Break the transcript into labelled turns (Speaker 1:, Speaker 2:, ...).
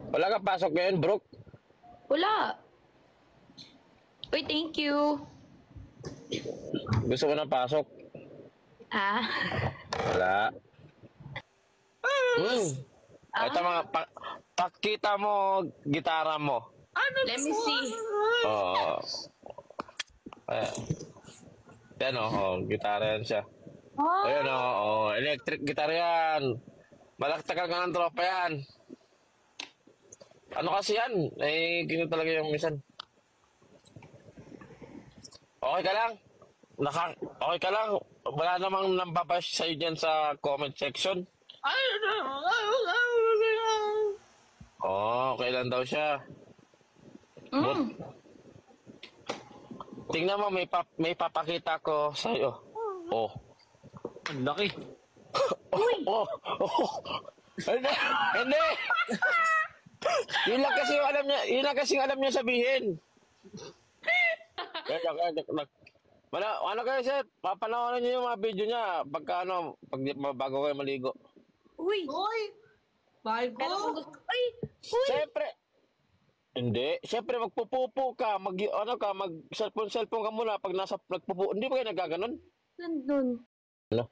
Speaker 1: Wala ka pasok ngayon, Brooke?
Speaker 2: Wala. Uy, thank you.
Speaker 1: Gusto mo ng pasok?
Speaker 2: Ah.
Speaker 1: Wala. Ito mga, pakita mo gitara mo.
Speaker 2: Let me see.
Speaker 1: Oo. Yan gitara yan siya. Ayun electric guitar yan. Malaktakan ka ng tropa yan. Ano kasi yan? Gino talaga yung minsan. Okay ka lang? Okay ka lang? Wala namang nambabash sa'yo dyan sa comment section? Okay lang daw siya. Tingnan mo, may papakita ko sa'yo. Oh.
Speaker 3: Ang laki.
Speaker 1: Oh. Hindi. Hindi. Yun lang kasi alam niya sabihin. Ano kayo, sir? Papanoorin niyo yung mga video niya bago kayo maligo.
Speaker 2: Uy. Pero kung gusto... Uy.
Speaker 1: Siyempre. Hindi. Siyempre, magpupupo ka. Mag-cellphone ka muna pag nagpupo. Hindi ba kayo nagkaganon?
Speaker 2: Nandun.
Speaker 1: Ano?